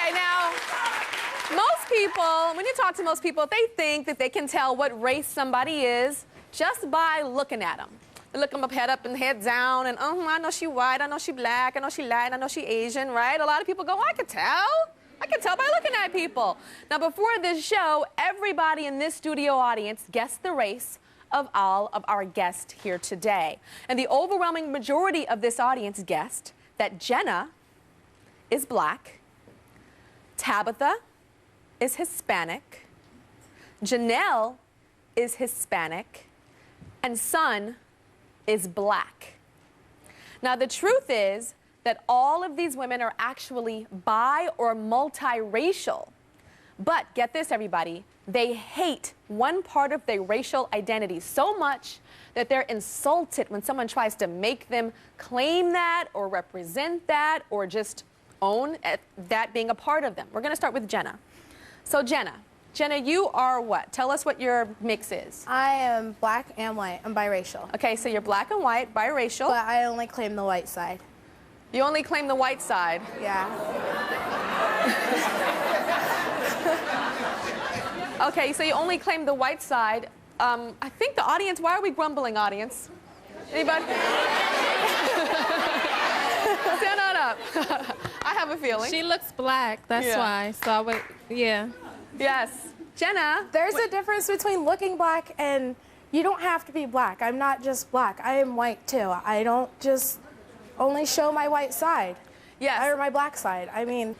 Okay, now, most people, when you talk to most people, they think that they can tell what race somebody is just by looking at them. They look them up, head up and head down, and I know she white, I know she black, I know she Latin, I know she Asian, right? A lot of people go, I can tell. I can tell by looking at people. Now, before this show, everybody in this studio audience guessed the race of all of our guests here today. And the overwhelming majority of this audience guessed that Jenna is black, Tabitha is Hispanic, Janelle is Hispanic, and Sun is black. Now, the truth is that all of these women are actually bi or multiracial. But get this, everybody, they hate one part of their racial identity so much that they're insulted when someone tries to make them claim that or represent that or just own that being a part of them. We're gonna start with Jenna. So Jenna, you are what? Tell us what your mix is. I am black and white. I'm biracial. Okay, so you're black and white, biracial. But I only claim the white side. You only claim the white side? Yeah. Okay, so you only claim the white side. I think the audience, why are we grumbling, audience? Anybody? Stand on up. I have a feeling. She looks black, that's why. So I would, yeah. Yes. Jenna? There's a difference between looking black and you don't have to be black. I'm not just black. I am white too. I don't just only show my white side. Yes. Or my black side. I mean,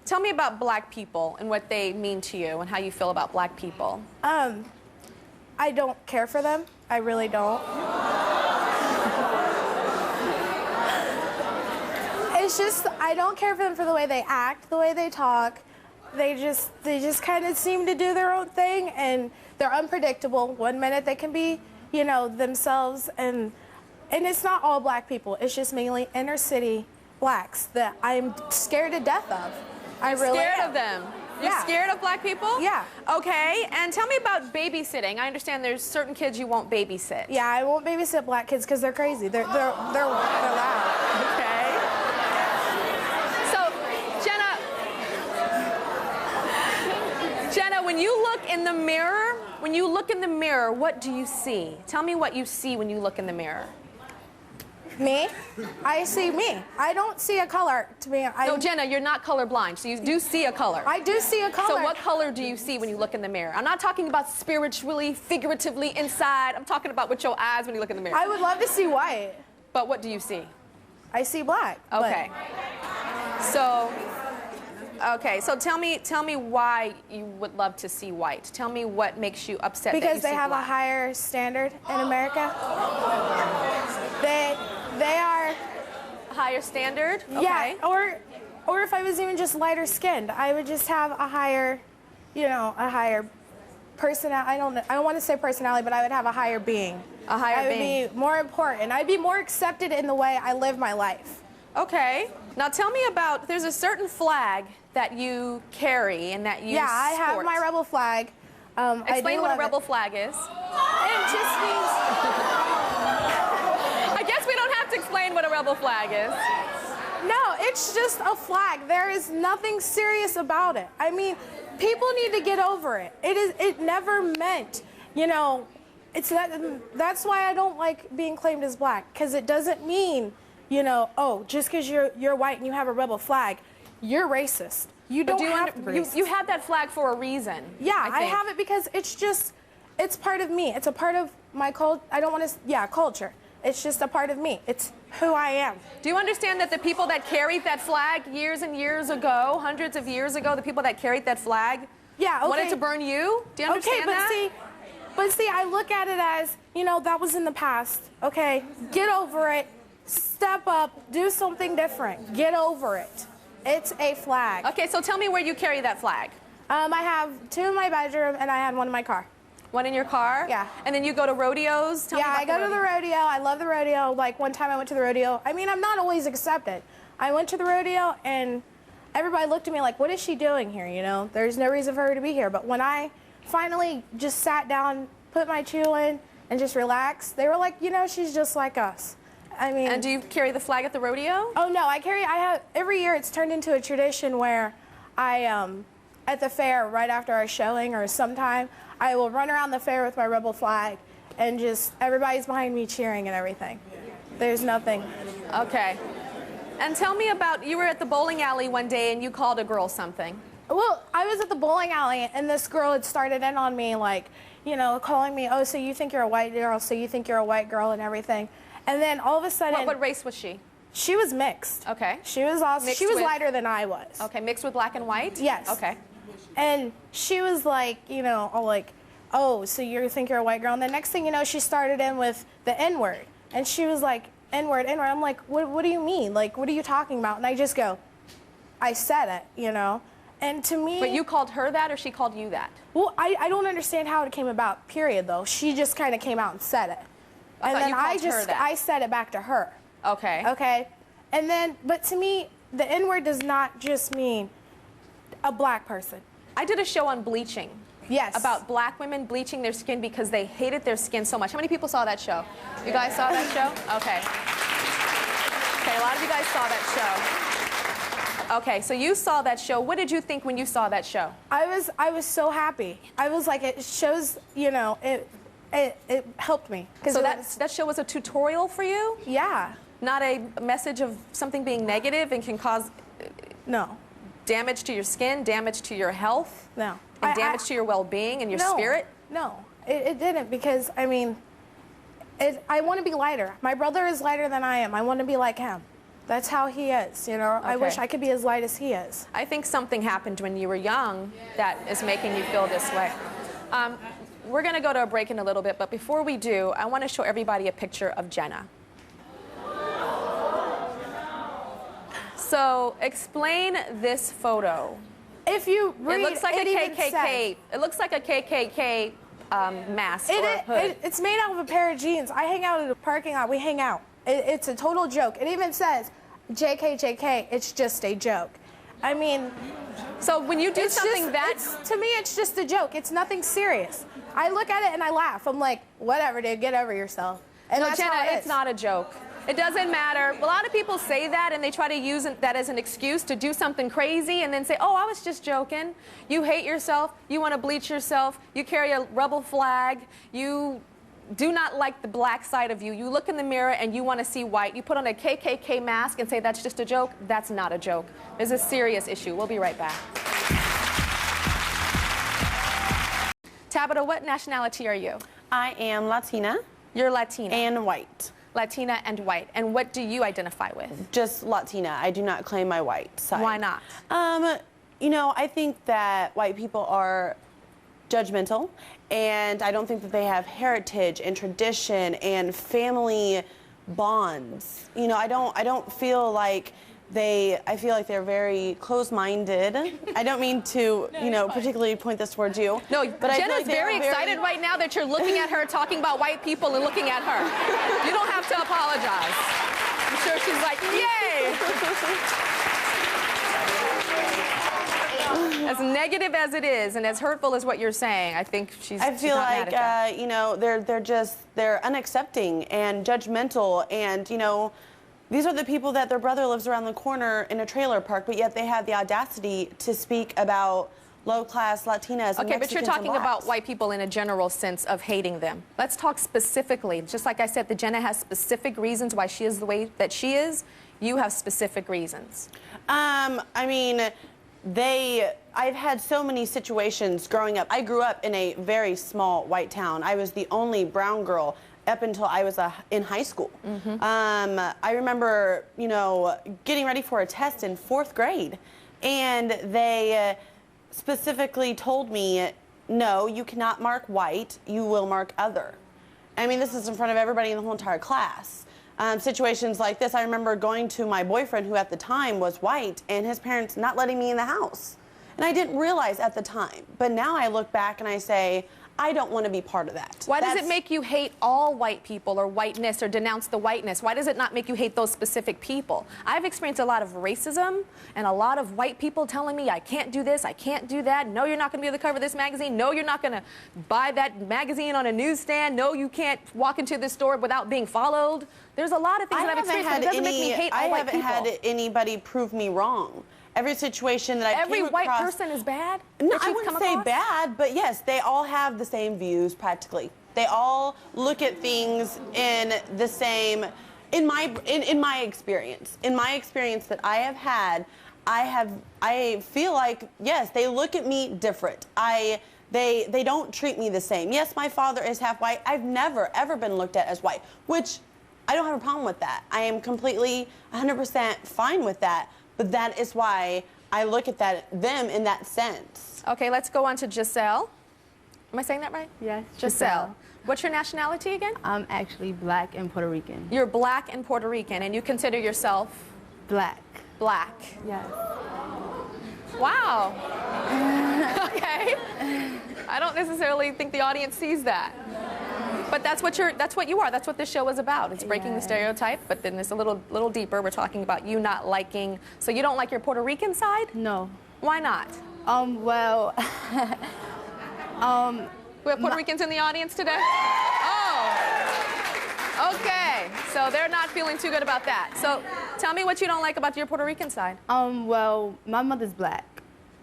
tell me about black people and what they mean to you and how you feel about black people. I don't care for them. I really don't. It's just, I don't care for them for the way they act, the way they talk. They just kind of seem to do their own thing, and they're unpredictable. One minute they can be, you know, themselves, and it's not all black people. It's just mainly inner city blacks that I'm scared to death of. I really am. Scared of them? You're scared of black people? Yeah. Okay, and tell me about babysitting. I understand there's certain kids you won't babysit. Yeah, I won't babysit black kids because they're crazy. They're loud. Okay. So, Jenna, when you look in the mirror, what do you see? Tell me what you see when you look in the mirror. Me? I see me. I don't see a color to me. No, Jenna, you're not colorblind, so you do see a color. I do see a color. So what color do you see when you look in the mirror? I'm not talking about spiritually, figuratively, inside. I'm talking about with your eyes when you look in the mirror. I would love to see white. But what do you see? I see black. Okay. So tell me why you would love to see white. Tell me what makes you upset because that you they have black. A higher standard in America. They are a higher standard? Yeah, okay. or if I was even just lighter skinned, I would just have a higher, you know, a higher personality. I don't want to say personality, but I would have a higher being. A higher being. I would be more important. I'd be more accepted in the way I live my life. Okay. Now tell me about, there's a certain flag that you carry and that you Yeah, I have sport. my rebel flag. Explain what a rebel flag is. It just means... I guess we don't have to explain what a rebel flag is. No, it's just a flag. There is nothing serious about it. I mean, people need to get over it. It never meant, you know, that's why I don't like being claimed as black, because it doesn't mean, you know, oh, just because you're white and you have a rebel flag, you're racist. You don't have to be racist. You have that flag for a reason. Yeah, I have it because it's part of me. It's a part of my culture. I don't want to, culture. It's just a part of me. It's who I am. Do you understand that the people that carried that flag years and years ago, hundreds of years ago, the people that carried that flag wanted to burn you? Do you understand that? But see, I look at it as, you know, that was in the past. Okay, get over it. Step up. Do something different. Get over it. It's a flag. Okay, so tell me where you carry that flag. I have 2 in my bedroom, and I had 1 in my car. 1 in your car? Yeah. And then you go to rodeos? Tell me about I go to the rodeo. I love the rodeo. Like, one time I went to the rodeo. I mean, I'm not always accepted. I went to the rodeo, and everybody looked at me like, what is she doing here, you know? There's no reason for her to be here. But when I finally just sat down, put my chew in, and just relaxed, they were like, you know, she's just like us. I mean... And do you carry the flag at the rodeo? Oh, no. I have... Every year, it's turned into a tradition where At the fair, right after our showing or sometime, I will run around the fair with my rebel flag and just everybody's behind me cheering and everything. There's nothing. Okay. And tell me about, you were at the bowling alley one day and you called a girl something. Well, I was at the bowling alley and this girl had started in on me, like, you know, calling me, oh, so you think you're a white girl, so you think you're a white girl and everything. And then all of a sudden... What race was she? She was mixed. Okay. She was awesome. Mixed she was with- lighter than I was. Okay, mixed with black and white? Yes. Okay. And she was like, you know, all like, oh, so you think you're a white girl? And the next thing you know, she started in with the N-word. And she was like, N-word, N-word. I'm like, what do you mean? Like, what are you talking about? And I just go, I said it, you know? And to me... But you called her that or she called you that? Well, I don't understand how it came about, period, though. She just kind of came out and said it. And then I said it back to her. Okay. Okay? And then, but to me, the N-word does not just mean a black person. I did a show on bleaching. Yes. About black women bleaching their skin because they hated their skin so much. How many people saw that show? You guys saw that show? Okay. Okay, a lot of you guys saw that show. Okay, so you saw that show. What did you think when you saw that show? I was so happy. I was like, it shows, you know, it helped me. So that show was a tutorial for you? Yeah. Not a message of something being negative and can cause No. damage to your skin, damage to your health? No. And damage to your well-being and your spirit? No, it didn't, because, I mean, I want to be lighter. My brother is lighter than I am. I want to be like him. That's how he is, you know? I wish I could be as light as he is. I think something happened when you were young that is making you feel this way. We're going to go to a break in a little bit, but before we do, I want to show everybody a picture of Jenna. So, explain this photo. If you read, it looks like a KKK. It looks like a KKK mask or a hood. It's made out of a pair of jeans. I hang out at a parking lot. We hang out. It's a total joke. It even says, JK, JK, it's just a joke. I mean... So when you do something to me, it's just a joke. It's nothing serious. I look at it and I laugh. I'm like, whatever, dude, get over yourself. And no, that's Jenna, how it is. it's not a joke. It doesn't matter. A lot of people say that and they try to use that as an excuse to do something crazy and then say, oh, I was just joking. You hate yourself. You want to bleach yourself. You carry a rebel flag. You do not like the black side of you. You look in the mirror and you want to see white. You put on a KKK mask and say that's just a joke. That's not a joke. There's a serious issue. We'll be right back. Tabitha, what nationality are you? I am Latina. You're Latina. And white. Latina and white. And what do you identify with? Just Latina. I do not claim my white side. Why not? You know, I think that white people are judgmental, and I don't think that they have heritage and tradition and family bonds. You know, I don't feel like I feel like they're very closed-minded. I don't mean to, you know, particularly point this towards you. No, but Jenna's very excited right now that you're looking at her, talking about white people and looking at her. You don't have to apologize. I'm sure she's like, yay! As negative as it is and as hurtful as what you're saying, I think she's I feel not like, mad at that. you know, they're unaccepting and judgmental, and, you know, these are the people that their brother lives around the corner in a trailer park, but yet they have the audacity to speak about low-class Latinas and Okay, but you're Mexicans talking and about blacks. white people in a general sense of hating them. Let's talk specifically. Just like I said, the Jenna has specific reasons why she is the way that she is. You have specific reasons. I mean, I've had so many situations growing up. I grew up in a very small white town. I was the only brown girl up until I was in high school. I remember, you know, getting ready for a test in 4th grade, and they specifically told me, no, you cannot mark white, you will mark other. I mean, this is in front of everybody in the whole entire class. Situations like this, I remember going to my boyfriend, who at the time was white, and his parents not letting me in the house. And I didn't realize at the time, but now I look back and I say, I don't want to be part of that. Why does it make you hate all white people or whiteness or denounce the whiteness? Why does it not make you hate those specific people? I've experienced a lot of racism and a lot of white people telling me I can't do this, I can't do that. No, you're not going to be on the cover of this magazine. No, you're not going to buy that magazine on a newsstand. No, you can't walk into this store without being followed. There's a lot of things that I've experienced, but it doesn't make me hate all white people. I haven't had anybody prove me wrong. every situation that I Every came white across. person is bad? No, that I you've wouldn't come say across? bad, but yes, they all have the same views practically. They all look at things in the same, in my experience. In my experience that I have had, I feel like, yes, they look at me different. They don't treat me the same. Yes, my father is half white. I've never, ever been looked at as white, which I don't have a problem with that. I am completely 100% fine with that, but that is why I look at them in that sense. Okay, let's go on to Giselle. Am I saying that right? Yes, Giselle. What's your nationality again? I'm actually black and Puerto Rican. You're black and Puerto Rican, and you consider yourself Black. black. Yes. Wow. Okay. I don't necessarily think the audience sees that. But that's what you are. That's what this show is about. It's breaking the stereotype, but then it's a little deeper. We're talking about you not liking. So you don't like your Puerto Rican side? No. Why not? Well, We have Puerto Ricans in the audience today? Oh. Okay. So they're not feeling too good about that. So tell me what you don't like about your Puerto Rican side. well, my mother's black,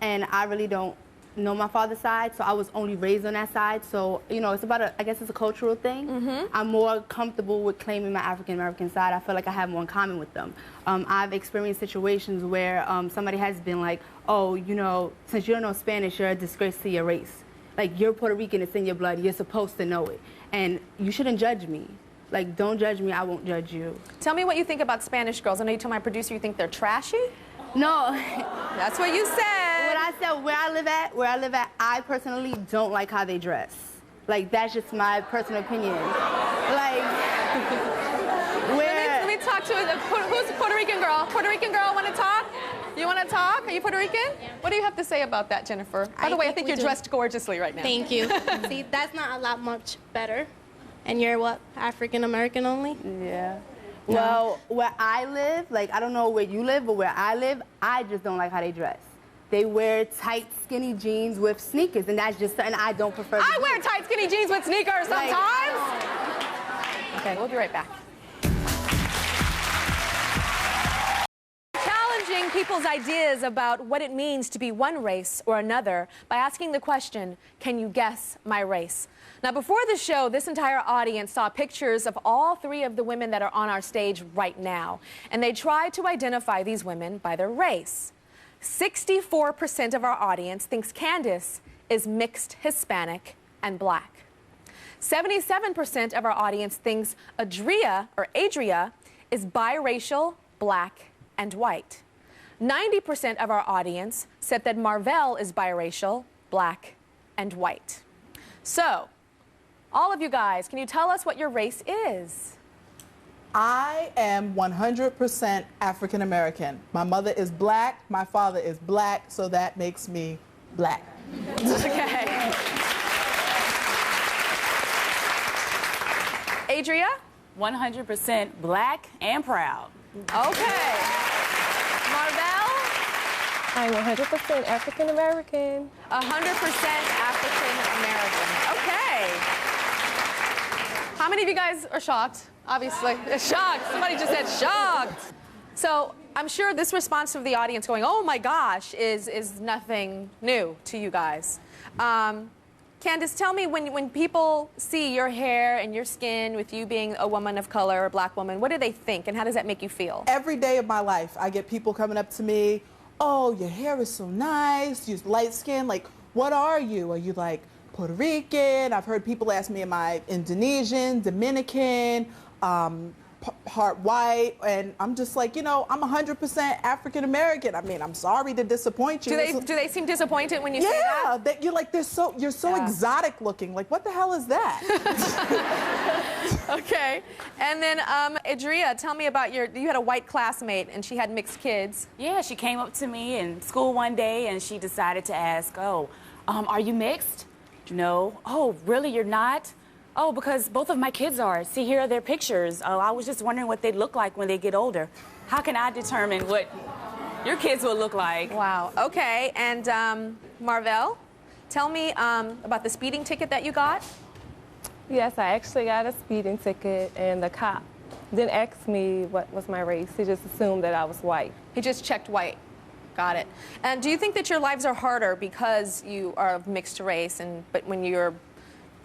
and I really don't know my father's side, so I was only raised on that side. So, you know, it's about I guess it's a cultural thing. I'm more comfortable with claiming my African American side. I feel like I have more in common with them. I've experienced situations where somebody has been like, oh, you know, since you don't know Spanish, you're a disgrace to your race. Like, you're Puerto Rican, it's in your blood, you're supposed to know it. And you shouldn't judge me. Like, don't judge me, I won't judge you. Tell me what you think about Spanish girls. I know you told my producer you think they're trashy. No. That's what you said. What I said, where I live at, I personally don't like how they dress. Like, that's just my personal opinion. Like, Let me talk to who's a Puerto Rican girl? Puerto Rican girl, want to talk? You want to talk? Are you Puerto Rican? Yeah. What do you have to say about that, Jennifer? By the way, I think you're dressed gorgeously right now. Thank you. See, that's not a lot much better. And you're what, African American only? Yeah. Well, where I live, like, I don't know where you live, but where I live, I just don't like how they dress. They wear tight, skinny jeans with sneakers, and that's just something I don't prefer to I do. wear tight, skinny jeans with sneakers sometimes. Okay, we'll be right back. Challenging people's ideas about what it means to be one race or another by asking the question, can you guess my race? Now, before the show, this entire audience saw pictures of all three of the women that are on our stage right now, and they tried to identify these women by their race. 64% of our audience thinks Candace is mixed Hispanic and black. 77% of our audience thinks Adria is biracial, black, and white. 90% of our audience said that Marvell is biracial, black, and white. So, all of you guys, can you tell us what your race is? I am 100% African American. My mother is black, my father is black, so that makes me black. Okay. Adria? 100% black and proud. Okay. Marvell? I'm 100% African American. 100% African American. Okay. How many of you guys are shocked? Obviously. Shocked. Somebody just said shocked. So I'm sure this response from the audience going, oh my gosh, is nothing new to you guys. Candace, tell me, when people see your hair and your skin with you being a woman of color, a black woman, what do they think and how does that make you feel? Every day of my life, I get people coming up to me, oh, your hair is so nice, you're light skin, like, what are you? Are you like Puerto Rican? I've heard people ask me, am I Indonesian, Dominican, part white, and I'm just like, you know, I'm 100% African American. I mean, I'm sorry to disappoint you. Do they seem disappointed when you say that? Yeah, you're like, you're so exotic looking. Like, what the hell is that? Okay. And then, Adria, tell me about you had a white classmate and she had mixed kids. Yeah, she came up to me in school one day and she decided to ask, oh, are you mixed? No. Oh, really, you're not? Oh, because both of my kids are. See, here are their pictures. Oh, I was just wondering what they'd look like when they get older. How can I determine what your kids will look like? Wow. Okay. And Marvell, tell me about the speeding ticket that you got. Yes, I actually got a speeding ticket, and the cop didn't ask me what was my race. He just assumed that I was white. He just checked white. Got it. And do you think that your lives are harder because you are of mixed race, but when your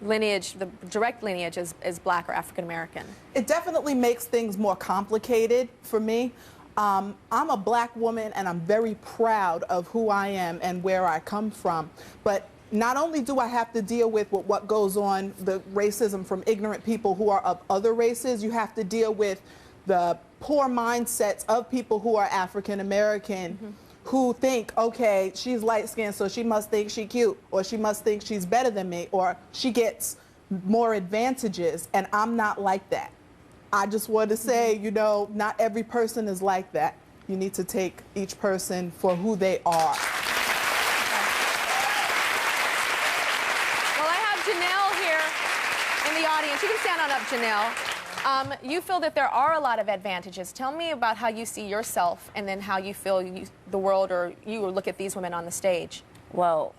lineage, the direct lineage is black or African American? It definitely makes things more complicated for me. I'm a black woman and I'm very proud of who I am and where I come from. But not only do I have to deal with what goes on, the racism from ignorant people who are of other races, you have to deal with the poor mindsets of people who are African American, who think, okay, she's light-skinned, so she must think she's cute, or she must think she's better than me, or she gets more advantages, and I'm not like that. I just want to say, you know, not every person is like that. You need to take each person for who they are. Well, I have Janelle here in the audience. You can stand on up, Janelle. You feel that there are a lot of advantages. Tell me about how you see yourself and then how you feel the world or you look at these women on the stage. Well,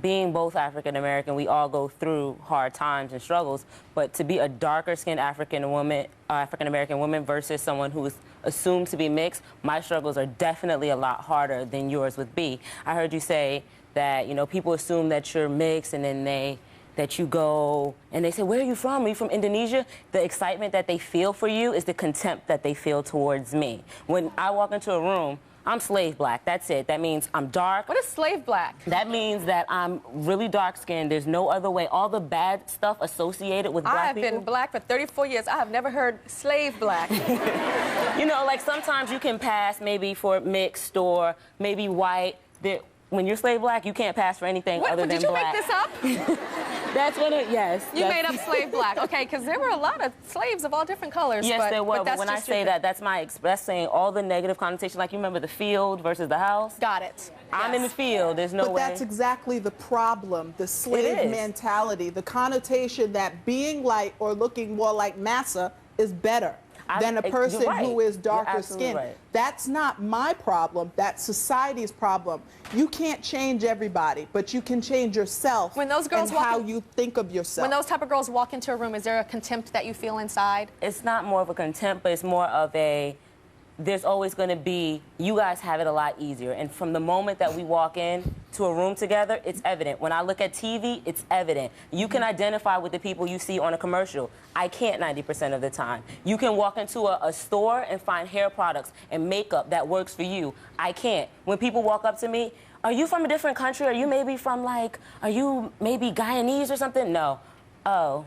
being both African American, we all go through hard times and struggles, but to be a darker-skinned African American woman versus someone who is assumed to be mixed, my struggles are definitely a lot harder than yours would be. I heard you say that, you know, people assume that you're mixed and then that you go and they say, where are you from? Are you from Indonesia? The excitement that they feel for you is the contempt that they feel towards me. When I walk into a room, I'm slave black, that's it. That means I'm dark. What is slave black? That means that I'm really dark skinned. There's no other way. All the bad stuff associated with black people. I have been black for 34 years. I have never heard slave black. You know, like sometimes you can pass maybe for mixed or maybe white. When you're slave black, you can't pass for anything other than black. Did you make this up? That's what it, yes. You made up slave black. Okay, because there were a lot of slaves of all different colors. Yes, there were. But when I say that, that's saying all the negative connotation. Like you remember the field versus the house? Got it. I'm in the field. There's no way. But that's exactly the problem, the slave mentality, the connotation that being light or looking more like massa is better than a person who is darker skinned. Right. That's not my problem. That's society's problem. You can't change everybody, but you can change yourself when those girls and how you think of yourself. When those type of girls walk into a room, is there a contempt that you feel inside? It's not more of a contempt, but it's more of a, there's always going to be, you guys have it a lot easier. And from the moment that we walk in to a room together, it's evident. When I look at TV, it's evident. You can identify with the people you see on a commercial. I can't 90% of the time. You can walk into a store and find hair products and makeup that works for you. I can't. When people walk up to me, are you from a different country? Are you maybe from like, are you maybe Guyanese or something? No. Oh.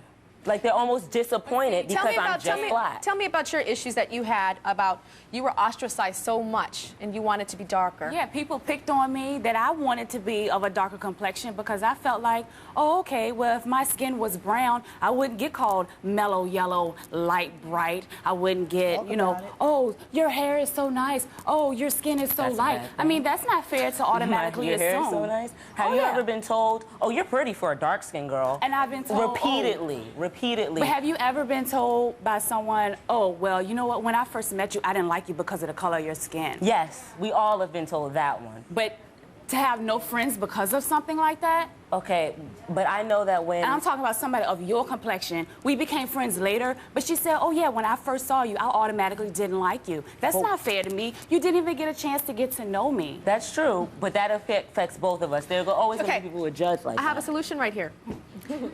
Like they're almost disappointed because I'm just black. Tell me about your issues that you had about you were ostracized so much and you wanted to be darker. Yeah, people picked on me that I wanted to be of a darker complexion because I felt like, oh, okay, well, if my skin was brown, I wouldn't get called mellow yellow, light bright. I wouldn't get, you know, oh, your hair is so nice. Oh, your skin is so light. I mean, that's not fair to automatically assume. Your hair is so nice. Have you ever been told, oh, you're pretty for a dark-skinned girl? And I've been told repeatedly. But have you ever been told by someone, oh, well, you know what, when I first met you, I didn't like you because of the color of your skin? Yes, we all have been told that one. But to have no friends because of something like that? Okay, but I know that when... And I'm talking about somebody of your complexion. We became friends later, but she said, oh, yeah, when I first saw you, I automatically didn't like you. That's not fair to me. You didn't even get a chance to get to know me. That's true, but that affects both of us. There are always going to be people who would judge like that. I have a solution right here.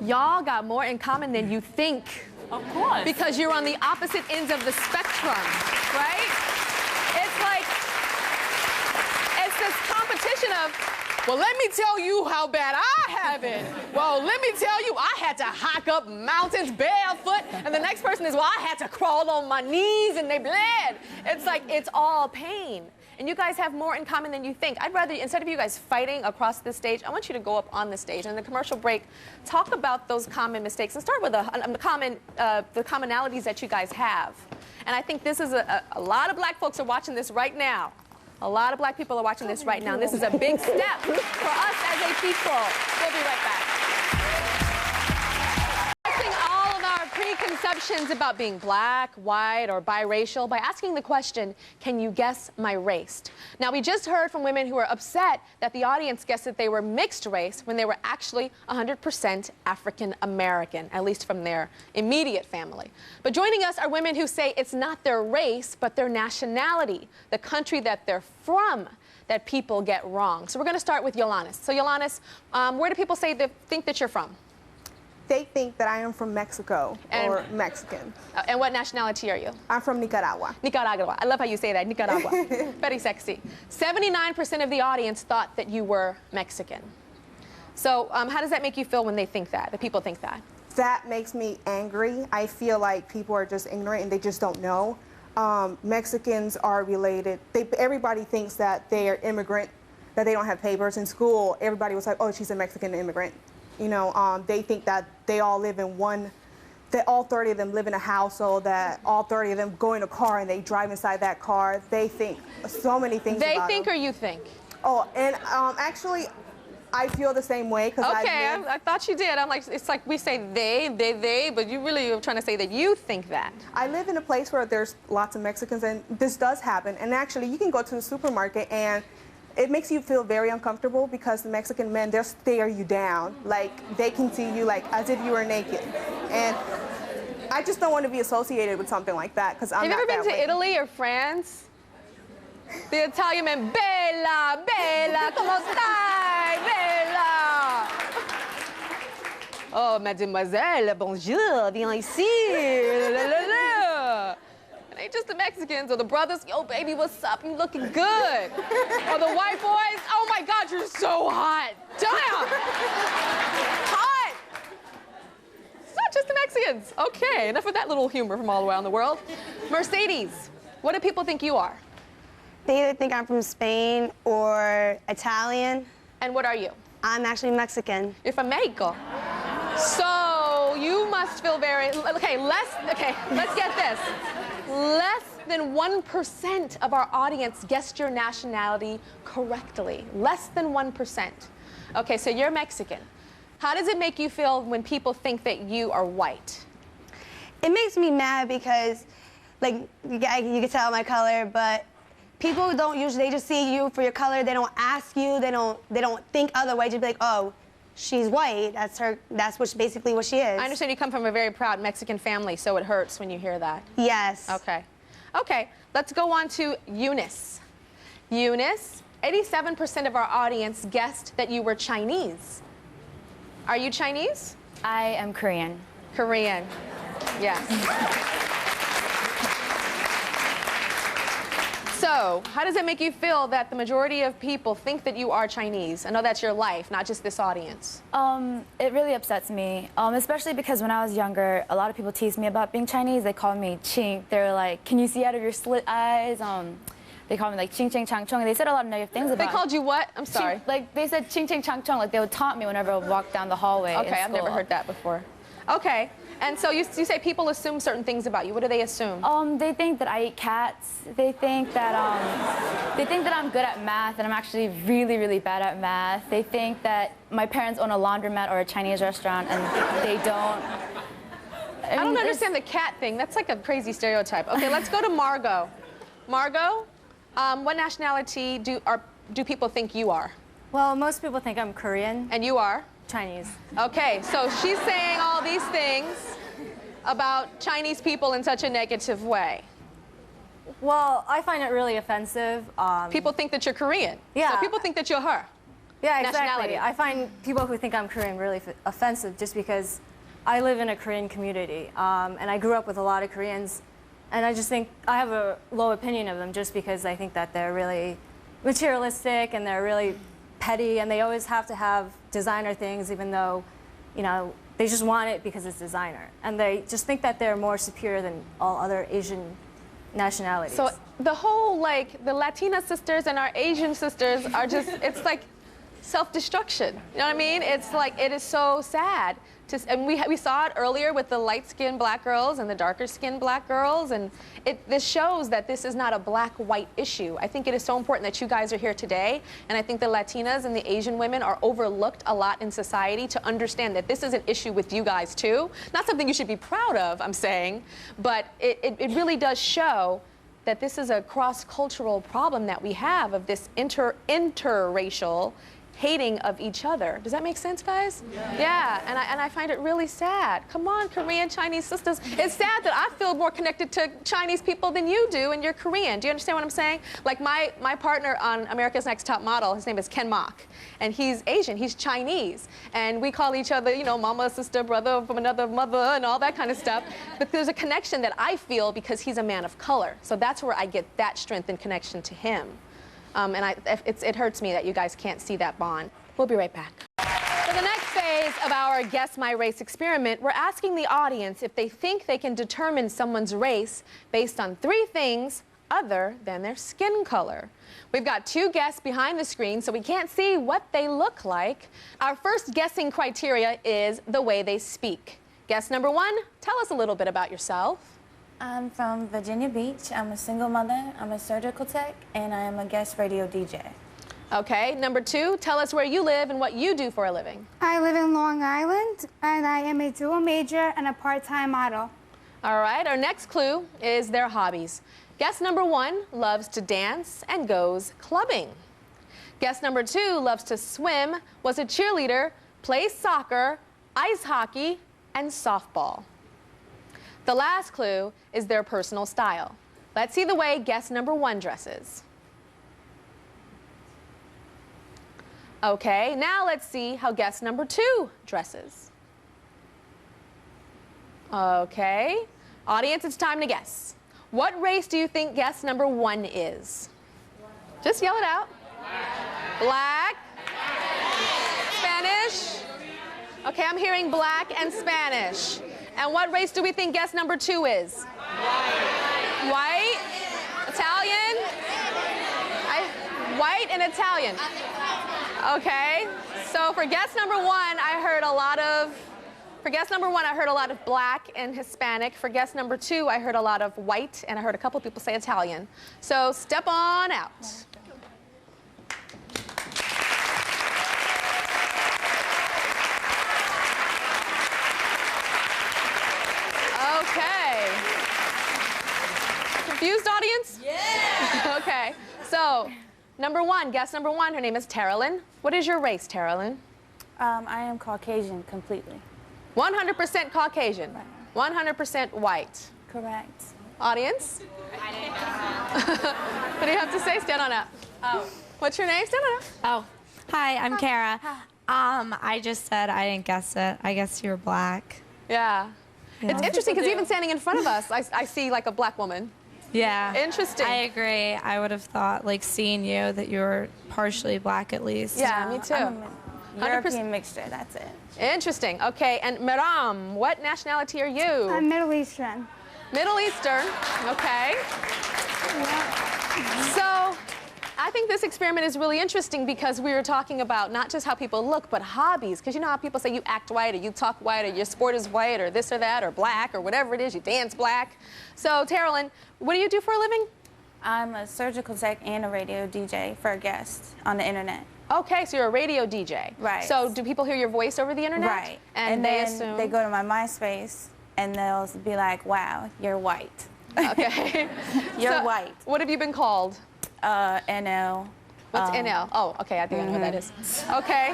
Y'all got more in common than you think. Of course. Because you're on the opposite ends of the spectrum, right? It's like, it's this competition of, well, let me tell you how bad I have it. Well, let me tell you, I had to hike up mountains barefoot. And the next person is, well, I had to crawl on my knees and they bled. It's like, it's all pain. And you guys have more in common than you think. I'd rather, instead of you guys fighting across the stage, I want you to go up on the stage. And in the commercial break, talk about those common mistakes and start with the commonalities that you guys have. And I think this is a lot of black folks are watching this right now. A lot of black people are watching this right now. And this is a big step for us as a people. We'll be right back. All of our preconceptions about being black, white, or biracial by asking the question, can you guess my race? Now, we just heard from women who were upset that the audience guessed that they were mixed race when they were actually 100% African American, at least from their immediate family. But joining us are women who say it's not their race, but their nationality, the country that they're from, that people get wrong. So we're going to start with Yolanis. So Yolanis, where do people say they think that you're from? They think that I am from Mexico or Mexican. And what nationality are you? I'm from Nicaragua. Nicaragua. I love how you say that, Nicaragua. Very sexy. 79% of the audience thought that you were Mexican. So how does that make you feel when they think that, people think that? That makes me angry. I feel like people are just ignorant and they just don't know. Mexicans are related. Everybody thinks that they are immigrant, that they don't have papers. In school, everybody was like, oh, she's a Mexican immigrant. You know, they think that they all live in that all 30 of them live in a household, that all 30 of them go in a car and they drive inside that car. They think so many things about them. They think or you think? Oh, and actually, I feel the same way. Okay, I thought you did. I'm like, it's like we say they, but you really are trying to say that you think that. I live in a place where there's lots of Mexicans, and this does happen. And actually, you can go to the supermarket, and it makes you feel very uncomfortable because the Mexican men, they'll stare you down. Like, they can see you like as if you were naked. And I just don't want to be associated with something like that because I'm not that way. Have you ever been to Italy or France? The Italian men, bella, bella, como stai, bella? Oh, mademoiselle, bonjour, viens ici, la, la, la. It ain't just the Mexicans or the brothers, yo, baby, what's up? You looking good. Or the white boys, oh my God, you're so hot. Damn. Hot. It's not just the Mexicans. Okay, enough of that little humor from all around the world. Mercedes, what do people think you are? They either think I'm from Spain or Italian. And what are you? I'm actually Mexican. You're from Mexico. So you must feel very, okay, let's get this. Less than 1% of our audience guessed your nationality correctly. Less than 1%. Okay, so you're Mexican. How does it make you feel when people think that you are white? It makes me mad because, like, you can tell my color, but people don't usually, they just see you for your color. They don't ask you. They don't think other way. Just be like, oh, she's white. That's basically what she is. I understand you come from a very proud Mexican family, so it hurts when you hear that. Yes. Okay. Okay, let's go on to Eunice. Eunice, 87% of our audience guessed that you were Chinese. Are you Chinese? I am Korean. Korean. Yes. So, how does it make you feel that the majority of people think that you are Chinese? I know that's your life, not just this audience. It really upsets me, especially because when I was younger, a lot of people teased me about being Chinese. They called me chink. They were like, can you see out of your slit eyes? They called me like ching ching chang chung, and they said a lot of negative things about me. They called you what? I'm sorry. Like they said ching ching chang chung, like they would taunt me whenever I would walk down the hallway. Okay, I've never heard that before. Okay, and so you say people assume certain things about you. What do they assume? They think that I eat cats. They think that I'm good at math, and I'm actually really, really bad at math. They think that my parents own a laundromat or a Chinese restaurant, and they don't. I don't understand the cat thing. That's like a crazy stereotype. Okay, let's go to Margot. Margot, what nationality do people think you are? Well, most people think I'm Korean. And you are? Chinese. Okay, so she's saying all these things about Chinese people in such a negative way. Well, I find it really offensive. People think that you're Korean. Yeah. So people think that you're her. Yeah, exactly. I find people who think I'm Korean really offensive just because I live in a Korean community, and I grew up with a lot of Koreans, and I just think I have a low opinion of them just because I think that they're really materialistic and they're really petty, and they always have to have designer things even though, you know, they just want it because it's designer. And they just think that they're more superior than all other Asian nationalities. So the whole, like, the Latina sisters and our Asian sisters are just, it's like self-destruction. You know what I mean? It's like, it is so sad. And we saw it earlier with the light-skinned black girls and the darker-skinned black girls, and this shows that this is not a black-white issue. I think it is so important that you guys are here today, and I think the Latinas and the Asian women are overlooked a lot in society to understand that this is an issue with you guys too. Not something you should be proud of, I'm saying, but it really does show that this is a cross-cultural problem that we have of this interracial hating of each other. Does that make sense, guys? Yeah, and I find it really sad. Come on, Korean, Chinese sisters. It's sad that I feel more connected to Chinese people than you do, and you're Korean. Do you understand what I'm saying? Like my partner on America's Next Top Model, his name is Ken Mok, and he's Asian, he's Chinese, and we call each other, you know, mama, sister, brother from another mother, and all that kind of stuff. But there's a connection that I feel because he's a man of color. So that's where I get that strength and connection to him. And it hurts me that you guys can't see that bond. We'll be right back. For the next phase of our Guess My Race experiment, we're asking the audience if they think they can determine someone's race based on 3 things other than their skin color. We've got 2 guests behind the screen, so we can't see what they look like. Our first guessing criteria is the way they speak. Guess number 1, tell us a little bit about yourself. I'm from Virginia Beach. I'm a single mother. I'm a surgical tech, and I am a guest radio DJ. Okay, number 2, tell us where you live and what you do for a living. I live in Long Island, and I am a dual major and a part-time model. All right, our next clue is their hobbies. Guest number 1 loves to dance and goes clubbing. Guest number 2 loves to swim, was a cheerleader, plays soccer, ice hockey, and softball. The last clue is their personal style. Let's see the way guest number 1 dresses. Okay, now let's see how guest number 2 dresses. Okay, audience, it's time to guess. What race do you think guest number 1 is? Just yell it out. Black? Spanish? Okay, I'm hearing black and Spanish. And what race do we think guest number 2 is? White. White? Italian? White and Italian. Okay. So for guest number 1, I heard a lot of black and Hispanic. For guest number 2, I heard a lot of white, and I heard a couple people say Italian. So step on out. Okay. Confused audience? Yeah. Okay. So, guest number 1, her name is Taralyn. What is your race, Taralyn? I am Caucasian completely. 100% Caucasian. 100% white. Correct. Audience? What do you have to say? Stand on up. Oh. What's your name? Stand on up. Oh. Hi, I'm Kara. I just said I didn't guess it. I guess you're black. Yeah. It's interesting because even standing in front of us, I see like a black woman. Yeah. Interesting. I agree. I would have thought, like, seeing you, that you were partially black at least. Yeah, me too. I'm a European mixture, that's it. Interesting. Okay, and Meram, what nationality are you? I'm Middle Eastern. Middle Eastern. Okay. Yeah. So, I think this experiment is really interesting because we were talking about not just how people look, but hobbies. Because you know how people say you act white, or you talk white, or your sport is white, or this or that, or black, or whatever it is, you dance black. So, Taralyn, what do you do for a living? I'm a surgical tech and a radio DJ for a guest on the internet. Okay, so you're a radio DJ. Right. So do people hear your voice over the internet? Right. And they then assume... they go to my MySpace, and they'll be like, wow, you're white. Okay. You're So, white. What have you been called? NL. What's NL? Oh, okay, I think I know what that is. Okay.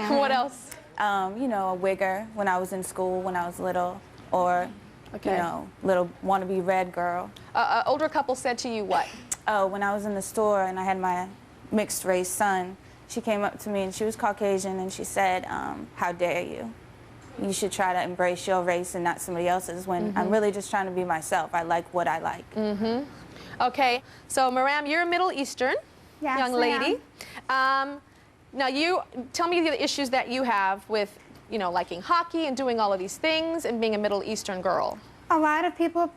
What else? You know, a wigger when I was in school when I was little, or, you know, little wannabe red girl. Older couple said to you what? Oh, when I was in the store and I had my mixed race son, she came up to me and she was Caucasian and she said, how dare you? You should try to embrace your race and not somebody else's when I'm really just trying to be myself. I like what I like. Okay, so Meram, you're a Middle Eastern young lady. Now you, tell me the issues that you have with, you know, liking hockey and doing all of these things and being a Middle Eastern girl. A lot of people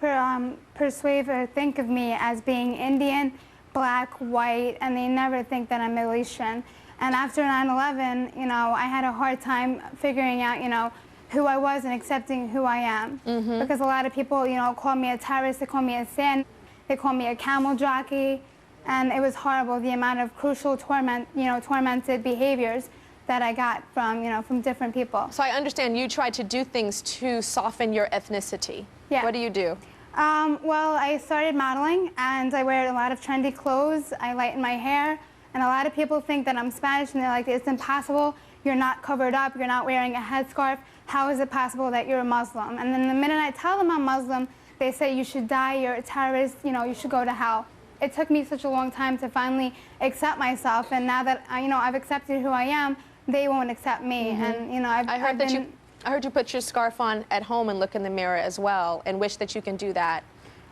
perceive or think of me as being Indian, black, white, and they never think that I'm Middle Eastern. And after 9/11, you know, I had a hard time figuring out, you know, who I was and accepting who I am. Because a lot of people, you know, call me a terrorist, they call me a sin, they call me a camel jockey, and it was horrible, the amount of crucial tormented behaviors that I got from, you know, from different people. So I understand you tried to do things to soften your ethnicity. Yeah. What do you do? Well, I started modeling, and I wear a lot of trendy clothes. I lighten my hair, and a lot of people think that I'm Spanish, and they're like, it's impossible. You're not covered up. You're not wearing a headscarf. How is it possible that you're a Muslim? And then the minute I tell them I'm Muslim, they say, you should die, you're a terrorist, you know, you should go to hell. It took me such a long time to finally accept myself, and now that, you know, I've accepted who I am, they won't accept me. And, you know, I heard you put your scarf on at home and look in the mirror as well, and wish that you can do that.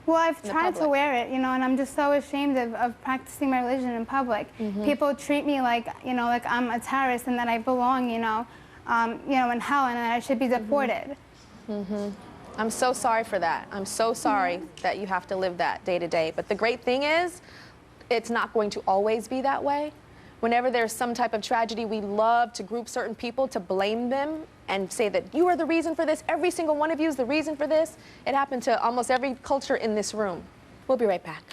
Well, I've tried to wear it, you know, and I'm just so ashamed of practicing my religion in public. People treat me like, you know, like I'm a terrorist and that I belong, you know, in hell, and that I should be deported. I'm so sorry for that. I'm so sorry that you have to live that day to day. But the great thing is, it's not going to always be that way. Whenever there's some type of tragedy, we love to group certain people to blame them and say that you are the reason for this. Every single one of you is the reason for this. It happened to almost every culture in this room. We'll be right back.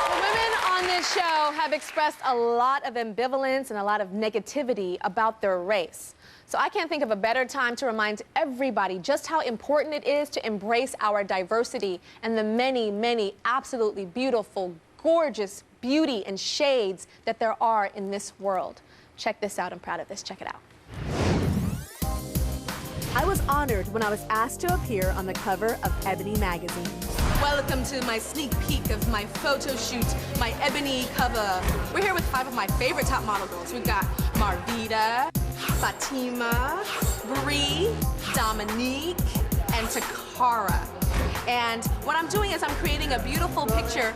The women on this show have expressed a lot of ambivalence and a lot of negativity about their race. So I can't think of a better time to remind everybody just how important it is to embrace our diversity and the many, many absolutely beautiful, gorgeous beauty and shades that there are in this world. Check this out. I'm proud of this. Check it out. I was honored when I was asked to appear on the cover of Ebony magazine. Welcome to my sneak peek of my photo shoot, my Ebony cover. We're here with 5 of my favorite top model girls. We've got Marvita, Fatima, Bree, Dominique, and Takara. And what I'm doing is I'm creating a beautiful picture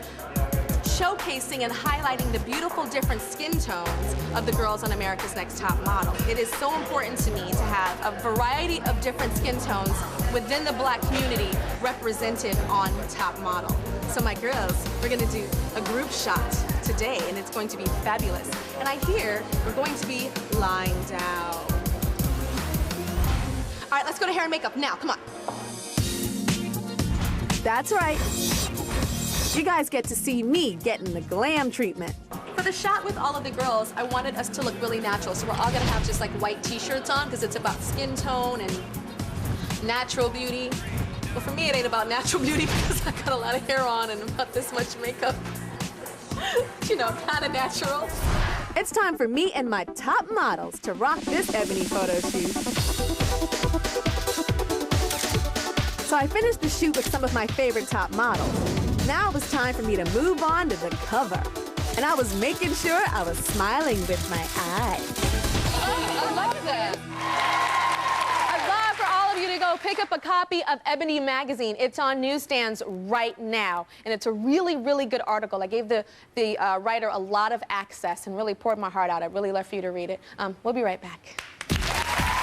showcasing and highlighting the beautiful different skin tones of the girls on America's Next Top Model. It is so important to me to have a variety of different skin tones within the Black community represented on Top Model. So my girls, we're gonna do a group shot today, and it's going to be fabulous. And I hear we're going to be lying down. All right, let's go to hair and makeup now, come on. That's right. You guys get to see me getting the glam treatment. For the shot with all of the girls, I wanted us to look really natural, so we're all gonna have just like white t-shirts on because it's about skin tone and natural beauty. But for me, it ain't about natural beauty because I got a lot of hair on and about this much makeup. You know, kind of natural. It's time for me and my top models to rock this Ebony photo shoot. So I finished the shoot with some of my favorite top models. Now it was time for me to move on to the cover. And I was making sure I was smiling with my eyes. I love that. I'd love for all of you to go pick up a copy of Ebony magazine. It's on newsstands right now. And it's a really, really good article. I gave the writer a lot of access and really poured my heart out. I'd really love for you to read it. We'll be right back.